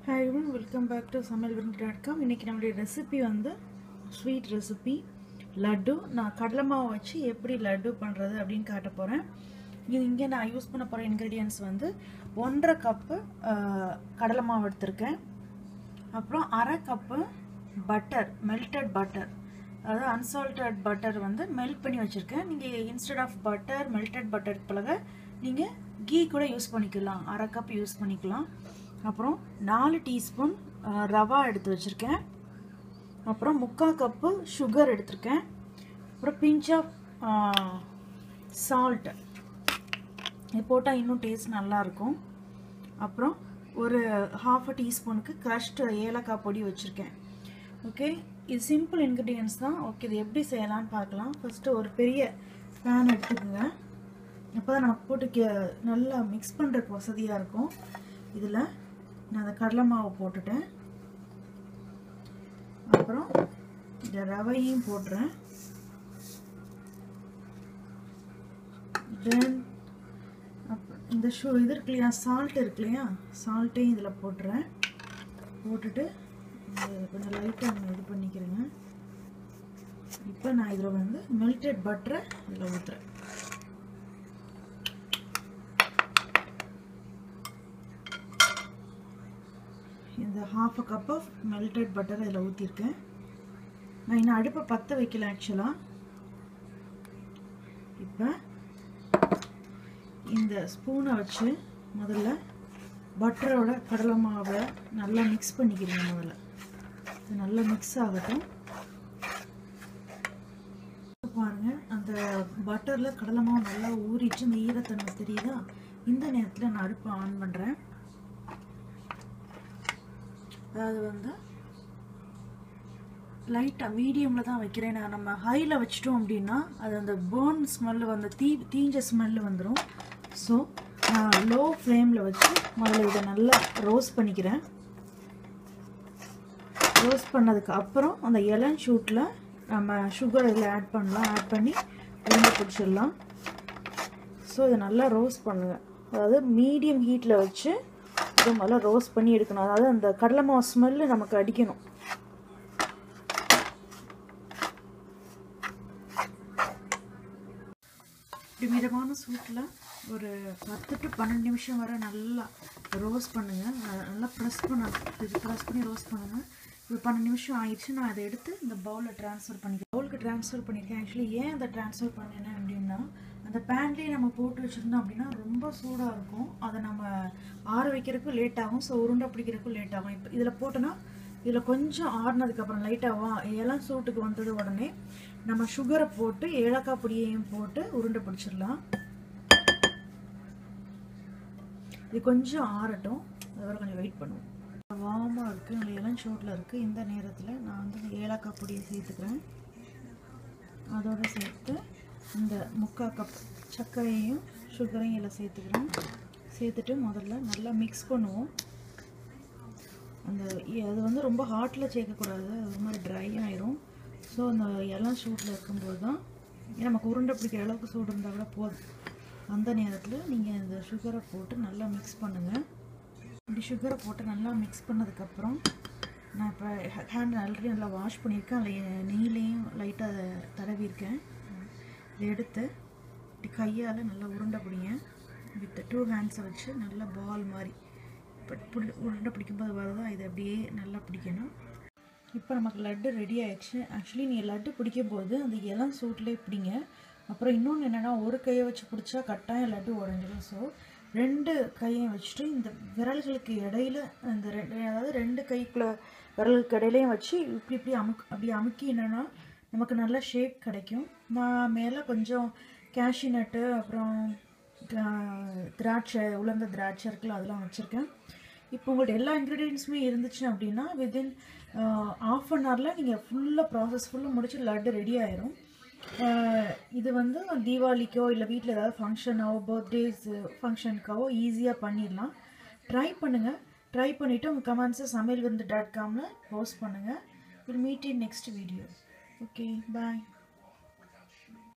Hi everyone, welcome back to samayalvirundu.com. இன்னைக்கு நம்மளுடைய recipe வந்து ஸ்வீட் ரெசிபி லட்டு. நான் கடலை மாவு வச்சு எப்படி லட்டு பண்ணுறது அப்படின்னு காட்ட போகிறேன். இது இங்கே நான் யூஸ் பண்ண போகிற இன்க்ரீடியன்ட்ஸ் வந்து 1.5 கப்பு கடலை மாவு எடுத்திருக்கேன். அப்புறம் 1/2 கப்பு பட்டர், மெல்டட் பட்டர், அதாவது அன்சால்டட் பட்டர் வந்து மெல்ட் பண்ணி வச்சுருக்கேன். நீங்கள் இன்ஸ்டெட் ஆஃப் பட்டர், மெல்டட் பட்டருக்கு பிறகு நீங்கள் கீ கூட யூஸ் பண்ணிக்கலாம், 1/2 கப் யூஸ் பண்ணிக்கலாம். அப்புறம் 4 டீஸ்பூன் ரவா எடுத்து வச்சுருக்கேன். அப்புறம் 3/4 கப்பு சுகர் எடுத்திருக்கேன். அப்புறம் பிஞ்ச் ஆஃப் சால்ட், இது போட்டால் இன்னும் டேஸ்ட் நல்லாயிருக்கும். அப்புறம் ஒரு 1/2 டீஸ்பூனுக்கு க்ரஷ்டு ஏலக்காய் பொடி வச்சுருக்கேன். ஓகே, இது சிம்பிள் இன்க்ரீடியன்ஸ் தான். ஓகே, இது எப்படி செய்யலான்னு பார்க்கலாம். ஃபஸ்ட்டு ஒரு பெரிய பேன் எடுத்துக்கோங்க. அப்போ தான் நமக்கு போட்டு நல்லா மிக்ஸ் பண்ணுறதுக்கு வசதியாக இருக்கும். இதில் நான் அந்த கடலை மாவு போட்டுட்டேன். அப்புறம் இந்த ரவையும் போடுறேன். தென் இந்த இது இருக்கு இல்லையா, சால்ட் இருக்கு இல்லையா, சால்ட்டையும் இதில் போட்டுறேன். போட்டுட்டு கொஞ்சம் லைட்டாக இது பண்ணிக்கிறேங்க. இப்போ நான் இதில் வந்து மெல்டட் பட்டரை இதில் ஊற்றுறேன். இந்த 1/2 கப் ஆஃப் மெல்டட் பட்டர் இதில் ஊற்றிருக்கேன். நான் இன்னும் அடுப்பை பற்ற வைக்கல ஆக்சுவலாக. இப்போ இந்த ஸ்பூனை வச்சு முதல்ல பட்டரோட கடலை மாவை நல்லா மிக்ஸ் பண்ணிக்கிறேன். முதல்ல இது நல்லா மிக்ஸ் ஆகட்டும். பாருங்கள், அந்த பட்டரில் கடலை மாவு நல்லா ஊறிச்சு, இந்த ஈரத்தன்மை தெரியுதா. இந்த நேரத்தில் நான் அடுப்பை ஆன் பண்ணுறேன். அதாவது வந்து லைட்டாக மீடியமில் தான் வைக்கிறேன். நம்ம ஹையில் வச்சிட்டோம் அப்படின்னா அது அந்த பேர்ன் ஸ்மெல்லு வந்து தீஞ்ச ஸ்மெல்லு வந்துடும். ஸோ நான் லோ ஃப்ளேமில் வச்சு முதல்ல இதை நல்லா ரோஸ்ட் பண்ணிக்கிறேன். ரோஸ்ட் பண்ணதுக்கு அப்புறம் அந்த இளம் ஷூட்டில் நம்ம சுகர் இதில் ஆட் பண்ணலாம். ஆட் பண்ணி உருண்டை பிடிச்சிடலாம். ஸோ இதை நல்லா ரோஸ்ட் பண்ணுங்கள். அதாவது மீடியம் ஹீட்டில் வச்சு இதை முதல்ல ரோஸ்ட் பண்ணி எடுக்கணும். அதாவது அந்த கடலை மாவு ஸ்மெல்லு நமக்கு அடிக்கணும். இப்படி மிதமான சூட்டில் ஒரு 10 to 12 நிமிஷம் வரை நல்லா ரோஸ்ட் பண்ணுங்கள். நல்லா ப்ரெஸ் பண்ணி ரோஸ்ட் பண்ணுங்கள். இப்போ 12 நிமிஷம் ஆயிடுச்சு. நான் அதை எடுத்து இந்த பவுலில் ட்ரான்ஸ்ஃபர் பண்ணிக்கிறேன். பவுலுக்கு ட்ரான்ஸ்ஃபர் பண்ணியிருக்கேன். ஆக்சுவலி ஏன் அதை ட்ரான்ஸ்ஃபர் பண்ணேன் அப்படின்னா, அந்த பேன்லேயே நம்ம போட்டு வச்சுருந்தோம் அப்படின்னா ரொம்ப சூடாக இருக்கும். அதை நம்ம ஆற வைக்கிறதுக்கும் லேட் ஆகும். ஸோ உருண்டை பிடிக்கிறதுக்கும் லேட் ஆகும். இப்போ இதில் போட்டோன்னா இதில் கொஞ்சம் ஆறுனதுக்கப்புறம் லைட்டாகவும் இளம் சூட்டுக்கு வந்தது உடனே நம்ம சுகரை போட்டு ஏலக்காய் பொடியையும் போட்டு உருண்டை பிடிச்சிடலாம். இது கொஞ்சம் ஆறட்டும், அதுவரை கொஞ்சம் வெயிட் பண்ணுவோம். வார்மாக இருக்குது, நல்ல இளம் சூட்டில் இருக்குது. இந்த நேரத்தில் நான் வந்து ஏலக்காய் பொடியை சேர்த்துக்கிறேன். அதோடு சேர்த்து இந்த 3/4 கப் சர்க்கரையும் சுகரையும் இதில் சேர்த்துக்கிறேன். சேர்த்துட்டு முதல்ல நல்லா மிக்ஸ் பண்ணுவோம். அது வந்து ரொம்ப ஹாட்டில் சேர்க்கக்கூடாது, அது ஒரு மாதிரி ட்ரை ஆயிரும். ஸோ அந்த இளம் சூட்டில் இருக்கும்போது தான் நமக்கு உருண்டை பிடிக்கிற அளவுக்கு சூடு இருந்தால் கூட போதும். அந்த நேரத்தில் நீங்கள் இந்த சுகரை போட்டு நல்லா மிக்ஸ் பண்ணுங்கள். இப்படி சுகரை போட்டு நல்லா மிக்ஸ் பண்ணதுக்கப்புறம் நான் இப்போ ஹேண்ட் ஆல்ரெடி நல்லா வாஷ் பண்ணியிருக்கேன். அதில் நெய்லேயும் லைட்டாக தடவிருக்கேன். இதை எடுத்து இப்படி கையால் நல்லா உருண்டை பிடிங்க. வித் 2 ஹேண்ட்ஸை வச்சு நல்லா பால் மாதிரி உருண்டை பிடிக்கும்போது வருதா, இதை அப்படியே நல்லா பிடிக்கணும். இப்போ நமக்கு லட்டு ரெடி ஆகிடுச்சு. ஆக்சுவலி நீங்கள் லட்டு பிடிக்கும்போது அந்த இளம் சூட்லேயே பிடிங்க. அப்புறம் இன்னொன்று என்னென்னா, ஒரு கையை வச்சு பிடிச்சா கட்டாயம் லட்டு உடஞ்சிடும். ஸோ 2 கையையும் வச்சுட்டு இந்த விரல்களுக்கு இடையில அந்த அதாவது 2 கைக்குள்ள விரலுக்கு இடையிலையும் வச்சு இப்படி அப்படி அமுக்கி என்னென்னா நமக்கு நல்ல ஷேப் கிடைக்கும். நான் மேலே கொஞ்சம் கேஷ்யூ நட்டு, அப்புறம் திராட்சை, உலர்ந்த திராட்சை இருக்குல்ல, அதெல்லாம் வச்சுருக்கேன். இப்போ உங்கள்ட்ட எல்லா இன்க்ரீடியன்ஸுமே இருந்துச்சு அப்படின்னா வித்தின் 1/2 an hourல நீங்கள் ப்ராசஸ் ஃபுல்லாக முடிச்சு லட்டு ரெடி ஆயிரும். இது வந்து தீபாவளிக்கோ இல்லை வீட்டில் ஏதாவது ஃபங்க்ஷனோ, பர்த்டேஸ் ஃபங்க்ஷனுக்காவோ ஈஸியாக பண்ணிடலாம். ட்ரை பண்ணுங்கள். ட்ரை பண்ணிவிட்டு உங்கள் கமெண்ட்ஸை samayalvirundu.comல போஸ்ட் பண்ணுங்கள். Will meet in next video. Okay, bye.